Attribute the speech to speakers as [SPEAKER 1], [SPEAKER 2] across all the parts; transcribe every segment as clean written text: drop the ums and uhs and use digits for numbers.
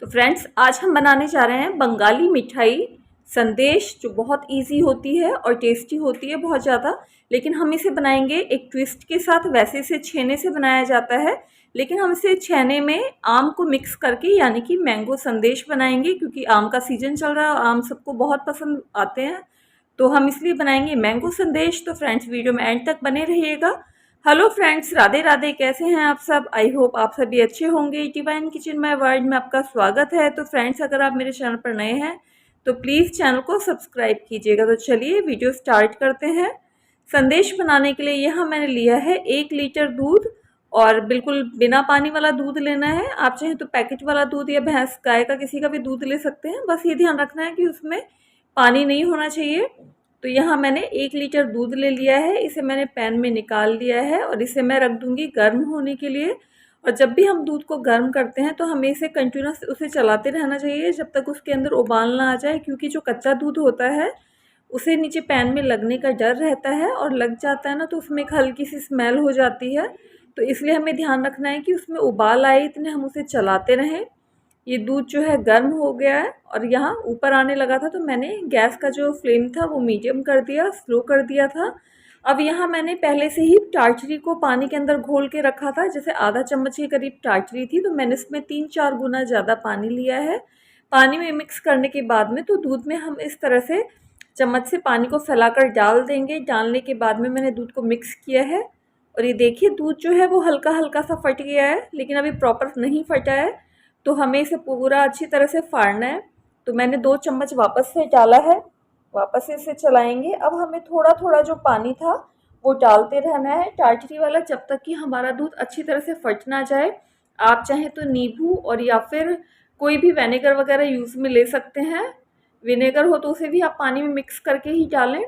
[SPEAKER 1] तो फ्रेंड्स आज हम बनाने जा रहे हैं बंगाली मिठाई संदेश, जो बहुत इजी होती है और टेस्टी होती है बहुत ज़्यादा। लेकिन हम इसे बनाएंगे एक ट्विस्ट के साथ। वैसे इसे छेने से बनाया जाता है, लेकिन हम इसे छेने में आम को मिक्स करके यानी कि मैंगो संदेश बनाएंगे, क्योंकि आम का सीजन चल रहा है और आम सबको बहुत पसंद आते हैं। तो हम इसलिए बनाएंगे मैंगो संदेश। तो फ्रेंड्स वीडियो में एंड तक बने रहिएगा। Hello friends, Radhe Radhe. कैसे हैं आप सब? आई होप आप सभी अच्छे होंगे। डिवाइन किचन माय वर्ल्ड में आपका स्वागत है। तो फ्रेंड्स अगर आप मेरे चैनल पर नए हैं तो प्लीज़ चैनल को सब्सक्राइब कीजिएगा। तो चलिए वीडियो स्टार्ट करते हैं। संदेश बनाने के लिए यहाँ मैंने लिया है 1 लीटर दूध, और बिल्कुल बिना पानी वाला दूध लेना है। आप चाहें तो पैकेट वाला दूध या भैंस गाय का किसी का भी दूध ले सकते हैं। बस ये ध्यान रखना है कि उसमें पानी नहीं होना चाहिए। तो यहाँ मैंने 1 लीटर दूध ले लिया है। इसे मैंने पैन में निकाल लिया है और इसे मैं रख दूँगी गर्म होने के लिए। और जब भी हम दूध को गर्म करते हैं तो हमें इसे कंटिन्यूस उसे चलाते रहना चाहिए जब तक उसके अंदर उबाल ना आ जाए, क्योंकि जो कच्चा दूध होता है उसे नीचे पैन में लगने का डर रहता है, और लग जाता है ना तो उसमें एक हल्की सी स्मेल हो जाती है। तो इसलिए हमें ध्यान रखना है कि उसमें उबाल आए इतने हम उसे चलाते रहें। ये दूध जो है गर्म हो गया है और यहाँ ऊपर आने लगा था, तो मैंने गैस का जो फ्लेम था वो मीडियम कर दिया, स्लो कर दिया था। अब यहाँ मैंने पहले से ही टाटरी को पानी के अंदर घोल के रखा था। जैसे आधा चम्मच के करीब टाटरी थी, तो मैंने इसमें 3-4 गुना ज़्यादा पानी लिया है। पानी में मिक्स करने के बाद में तो दूध में हम इस तरह से चम्मच से पानी को फैलाकर डाल देंगे। डालने के बाद में मैंने दूध को मिक्स किया है और ये देखिए दूध जो है वो हल्का हल्का सा फट गया है, लेकिन अभी प्रॉपर नहीं फटा है। तो हमें इसे पूरा अच्छी तरह से फाड़ना है। तो मैंने 2 चम्मच वापस से डाला है, वापस से इसे चलाएंगे। अब हमें थोड़ा थोड़ा जो पानी था वो डालते रहना है टाटरी वाला, जब तक कि हमारा दूध अच्छी तरह से फट ना जाए। आप चाहें तो नींबू और या फिर कोई भी विनेगर वगैरह यूज़ में ले सकते हैं। विनेगर हो तो उसे भी आप पानी में मिक्स करके ही डालें।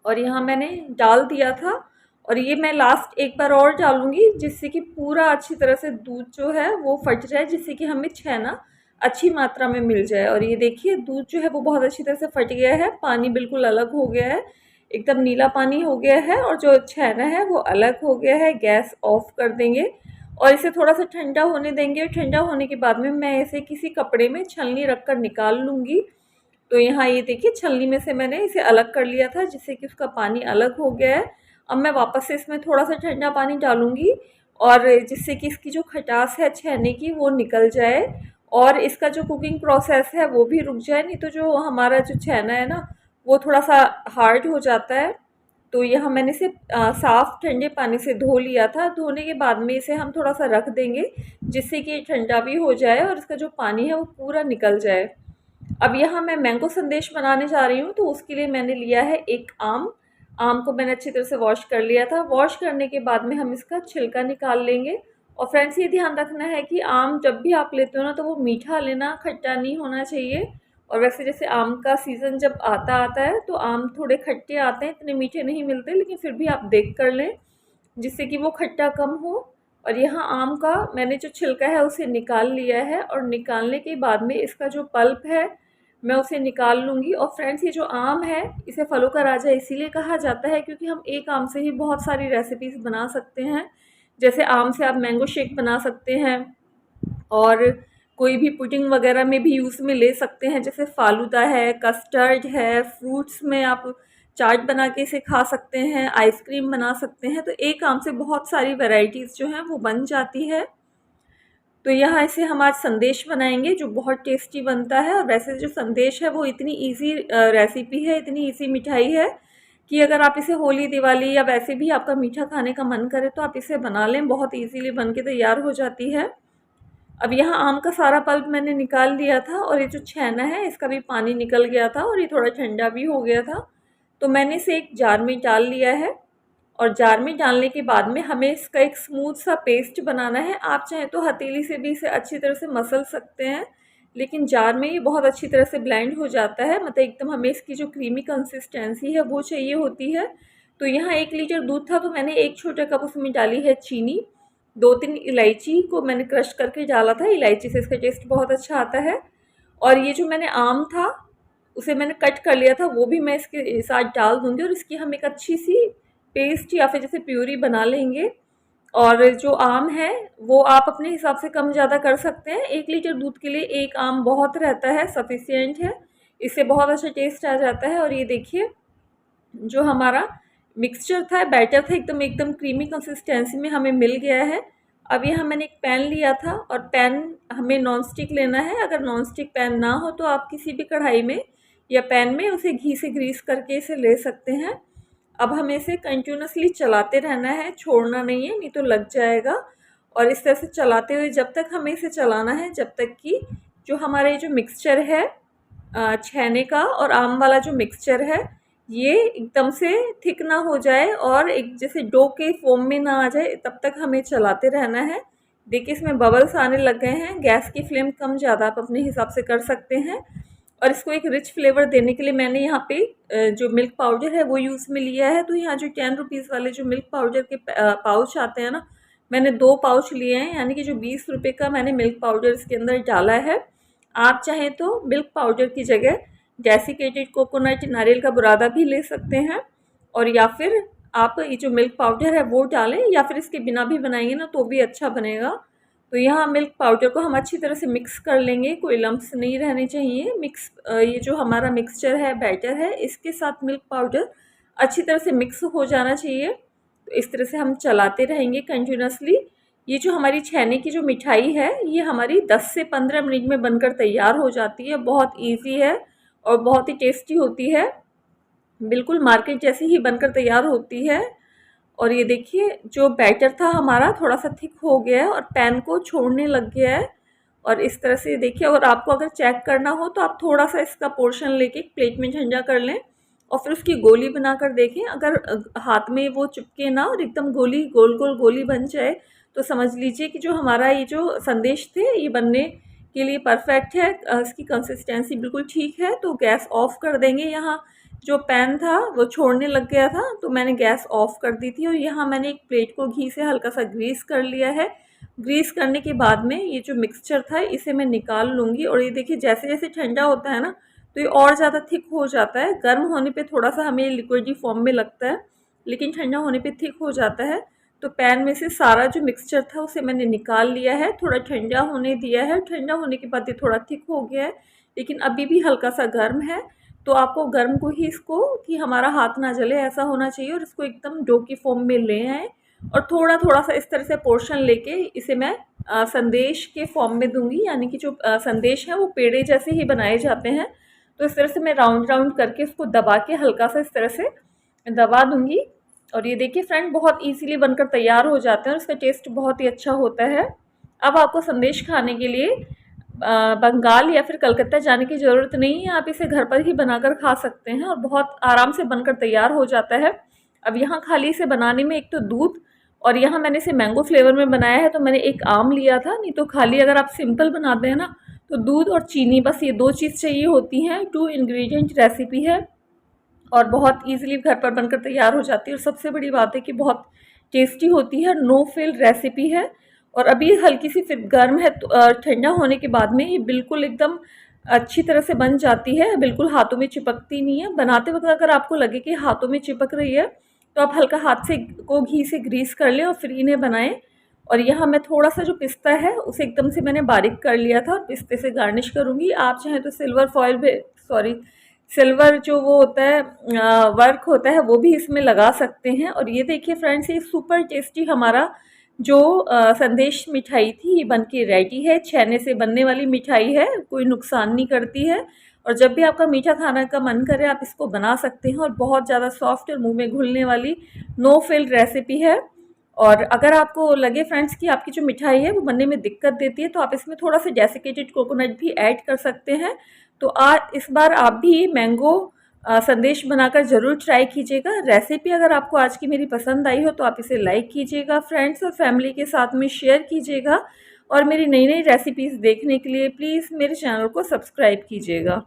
[SPEAKER 1] और यहाँ मैंने डाल दिया था, और ये मैं लास्ट एक बार और डालूँगी, जिससे कि पूरा अच्छी तरह से दूध जो है वो फट जाए, जिससे कि हमें छेना अच्छी मात्रा में मिल जाए। और ये देखिए दूध जो है वो बहुत अच्छी तरह से फट गया है, पानी बिल्कुल अलग हो गया है, एकदम नीला पानी हो गया है, और जो छेना है वो अलग हो गया है। गैस ऑफ कर देंगे और इसे थोड़ा सा ठंडा होने देंगे। ठंडा होने के बाद में मैं इसे किसी कपड़े में छलनी रख कर निकाल लूँगी। तो यहाँ ये देखिए छलनी में से मैंने इसे अलग कर लिया था, जिससे कि उसका पानी अलग हो गया है। अब मैं वापस से इसमें थोड़ा सा ठंडा पानी डालूँगी, और जिससे कि इसकी जो खटास है छेने की वो निकल जाए और इसका जो कुकिंग प्रोसेस है वो भी रुक जाए। नहीं तो जो हमारा जो छेना है ना वो थोड़ा सा हार्ड हो जाता है। तो यहाँ मैंने इसे साफ़ ठंडे पानी से धो लिया था। धोने के बाद में इसे हम थोड़ा सा रख देंगे, जिससे कि ठंडा भी हो जाए और इसका जो पानी है वो पूरा निकल जाए। अब यहाँ मैं मैंगो संदेश बनाने जा रही हूँ, तो उसके लिए मैंने लिया है एक आम। आम को मैंने अच्छी तरह से वॉश कर लिया था। वॉश करने के बाद में हम इसका छिलका निकाल लेंगे। और फ्रेंड्स ये ध्यान रखना है कि आम जब भी आप लेते हो ना तो वो मीठा लेना, खट्टा नहीं होना चाहिए। और वैसे जैसे आम का सीज़न जब आता आता है तो आम थोड़े खट्टे आते हैं, इतने मीठे नहीं मिलते, लेकिन फिर भी आप देख कर लें जिससे कि वो खट्टा कम हो। और यहाँ आम का मैंने जो छिलका है उसे निकाल लिया है, और निकालने के बाद में इसका जो पल्प है मैं उसे निकाल लूँगी। और फ्रेंड्स ये जो आम है इसे फलों का राजा इसीलिए कहा जाता है क्योंकि हम एक आम से ही बहुत सारी रेसिपीज़ बना सकते हैं। जैसे आम से आप मैंगो शेक बना सकते हैं, और कोई भी पुडिंग वगैरह में भी यूज़ में ले सकते हैं। जैसे फालूदा है, कस्टर्ड है, फ्रूट्स में आप चाट बना के इसे खा सकते हैं, आइसक्रीम बना सकते हैं। तो एक आम से बहुत सारी वैरायटीज़ जो हैं वो बन जाती है। तो यहाँ इसे हम आज संदेश बनाएंगे जो बहुत टेस्टी बनता है। और वैसे जो संदेश है वो इतनी इजी रेसिपी है, इतनी इजी मिठाई है कि अगर आप इसे होली, दिवाली या वैसे भी आपका मीठा खाने का मन करे तो आप इसे बना लें, बहुत इजीली बन के तैयार हो जाती है। अब यहाँ आम का सारा पल्प मैंने निकाल लिया था, और ये जो छेना है इसका भी पानी निकल गया था और ये थोड़ा ठंडा भी हो गया था। तो मैंने इसे एक जार में डाल लिया है, और जार में डालने के बाद में हमें इसका एक स्मूथ सा पेस्ट बनाना है। आप चाहें तो हथेली से भी इसे अच्छी तरह से मसल सकते हैं, लेकिन जार में ये बहुत अच्छी तरह से ब्लेंड हो जाता है। मतलब एकदम हमें इसकी जो क्रीमी कंसिस्टेंसी है वो चाहिए होती है। तो यहाँ 1 लीटर दूध था तो मैंने 1 छोटा कप उसमें डाली है चीनी। 2-3 इलायची को मैंने क्रश करके डाला था, इलायची से इसका टेस्ट बहुत अच्छा आता है। और ये जो मैंने आम था उसे मैंने कट कर लिया था, वो भी मैं इसके साथ डाल दूँगी, और इसकी हम एक अच्छी सी पेस्ट या फिर जैसे प्यूरी बना लेंगे। और जो आम है वो आप अपने हिसाब से कम ज़्यादा कर सकते हैं। 1 लीटर दूध के लिए 1 आम बहुत रहता है, सफिशिएंट है। इससे बहुत अच्छा टेस्ट आ जाता है। और ये देखिए जो हमारा मिक्सचर था, बैटर था, एकदम एकदम क्रीमी कंसिस्टेंसी में हमें मिल गया है। अब यहाँ मैंने एक पैन लिया था और पैन हमें नॉन स्टिक लेना है। अगर नॉन स्टिक पैन ना हो तो आप किसी भी कढ़ाई में या पैन में उसे घी से ग्रीस करके इसे ले सकते हैं। अब हमें इसे कंटिन्यूसली चलाते रहना है, छोड़ना नहीं है, नहीं तो लग जाएगा। और इस तरह से चलाते हुए जब तक हमें इसे चलाना है जब तक कि जो हमारे जो मिक्सचर है छेने का और आम वाला जो मिक्सचर है ये एकदम से थिक ना हो जाए और एक जैसे डो के फॉर्म में ना आ जाए, तब तक हमें चलाते रहना है। देखिए इसमें बबल्स आने लग गए हैं। गैस की फ्लेम कम ज़्यादा आप अपने हिसाब से कर सकते हैं। और इसको एक रिच फ्लेवर देने के लिए मैंने यहाँ पे जो मिल्क पाउडर है वो यूज़ में लिया है। तो यहाँ जो 10 रुपीज़ वाले जो मिल्क पाउडर के पाउच आते हैं ना, मैंने 2 पाउच लिए हैं, यानी कि जो 20 रुपये का मैंने मिल्क पाउडर इसके अंदर डाला है। आप चाहें तो मिल्क पाउडर की जगह डेसिकेटेड कोकोनट नारियल का बुरादा भी ले सकते हैं, और या फिर आप ये जो मिल्क पाउडर है वो डालें, या फिर इसके बिना भी बनाएंगे ना तो भी अच्छा बनेगा। तो यहाँ मिल्क पाउडर को हम अच्छी तरह से मिक्स कर लेंगे, कोई लम्प्स नहीं रहने चाहिए। ये जो हमारा मिक्सचर है, बैटर है, इसके साथ मिल्क पाउडर अच्छी तरह से मिक्स हो जाना चाहिए। तो इस तरह से हम चलाते रहेंगे कंटिन्यूसली। ये जो हमारी छेने की जो मिठाई है ये हमारी 10 से 15 मिनट में बनकर तैयार हो जाती है। बहुत ईजी है और बहुत ही टेस्टी होती है, बिल्कुल मार्केट जैसी ही बनकर तैयार होती है। और ये देखिए जो बैटर था हमारा थोड़ा सा थिक हो गया है और पैन को छोड़ने लग गया है। और इस तरह से देखिए, और आपको अगर चेक करना हो तो आप थोड़ा सा इसका पोर्शन लेके एक प्लेट में ठंडा कर लें और फिर उसकी गोली बनाकर देखें। अगर हाथ में वो चिपके ना और एकदम गोली गोल गोल गोली बन जाए तो समझ लीजिए कि जो हमारा ये जो संदेश थे ये बनने के लिए परफेक्ट है। इसकी कंसिस्टेंसी बिल्कुल ठीक है। तो गैस ऑफ कर देंगे। यहाँ जो पैन था वो छोड़ने लग गया था तो मैंने गैस ऑफ कर दी थी। और यहाँ मैंने एक प्लेट को घी से हल्का सा ग्रीस कर लिया है। ग्रीस करने के बाद में ये जो मिक्सचर था इसे मैं निकाल लूँगी। और ये देखिए जैसे जैसे ठंडा होता है ना तो ये और ज़्यादा थिक हो जाता है। गर्म होने पे थोड़ा सा हमें लिक्विडी फॉर्म में लगता है, लेकिन ठंडा होने पे थिक हो जाता है। तो पैन में से सारा जो मिक्सचर था उसे मैंने निकाल लिया है, थोड़ा ठंडा होने दिया है। ठंडा होने के बाद ये थोड़ा थिक हो गया है, लेकिन अभी भी हल्का सा गर्म है। तो आपको गर्म को ही इसको, कि हमारा हाथ ना जले ऐसा होना चाहिए, और इसको एकदम डो की फॉर्म में ले आए और थोड़ा थोड़ा सा इस तरह से पोर्शन लेके इसे मैं संदेश के फॉर्म में दूंगी। यानी कि जो संदेश है वो पेड़े जैसे ही बनाए जाते हैं। तो इस तरह से मैं राउंड राउंड करके इसको दबा के हल्का सा इस तरह से दबा दूंगी। और ये देखिए फ्रेंड बहुत इजीली बनकर तैयार हो जाते हैं और इसका टेस्ट बहुत ही अच्छा होता है। अब आपको संदेश खाने के लिए बंगाल या फिर कलकत्ता जाने की ज़रूरत नहीं है। आप इसे घर पर ही बनाकर खा सकते हैं और बहुत आराम से बनकर तैयार हो जाता है। अब यहाँ खाली इसे बनाने में एक तो दूध, और यहाँ मैंने इसे मैंगो फ्लेवर में बनाया है तो मैंने एक आम लिया था। नहीं तो खाली अगर आप सिंपल बनाते हैं ना तो दूध और चीनी, बस ये 2 चीज़ चाहिए होती हैं। 2 इंग्रेडिएंट रेसिपी है और बहुत ईजिली घर पर बनकर तैयार हो जाती है। और सबसे बड़ी बात है कि बहुत टेस्टी होती है, नो फेल रेसिपी है। और अभी हल्की सी फिर गर्म है तो ठंडा होने के बाद में ये बिल्कुल एकदम अच्छी तरह से बन जाती है, बिल्कुल हाथों में चिपकती नहीं है। बनाते वक्त अगर आपको लगे कि हाथों में चिपक रही है तो आप हल्का हाथ से को घी से ग्रीस कर लें और फिर इन्हें बनाएं। और यहाँ मैं थोड़ा सा जो पिस्ता है उसे एकदम से मैंने बारीक कर लिया था और पिस्ते से गार्निश करूँगी। आप चाहें तो सिल्वर जो वो होता है वर्क होता है वो भी इसमें लगा सकते हैं। और ये देखिए फ्रेंड्स, ये सुपर टेस्टी हमारा जो संदेश मिठाई थी ये बन के रेडी है। छेने से बनने वाली मिठाई है, कोई नुकसान नहीं करती है। और जब भी आपका मीठा खाना का मन करे आप इसको बना सकते हैं। और बहुत ज़्यादा सॉफ्ट और मुंह में घुलने वाली नो फेल रेसिपी है। और अगर आपको लगे फ्रेंड्स कि आपकी जो मिठाई है वो बनने में दिक्कत देती है तो आप इसमें थोड़ा सा डेसिकेटेड कोकोनट भी ऐड कर सकते हैं। तो आज इस बार आप भी मैंगो संदेश बनाकर ज़रूर ट्राई कीजिएगा। रेसिपी अगर आपको आज की मेरी पसंद आई हो तो आप इसे लाइक कीजिएगा, फ्रेंड्स और फैमिली के साथ में शेयर कीजिएगा। और मेरी नई नई रेसिपीज़ देखने के लिए प्लीज़ मेरे चैनल को सब्सक्राइब कीजिएगा।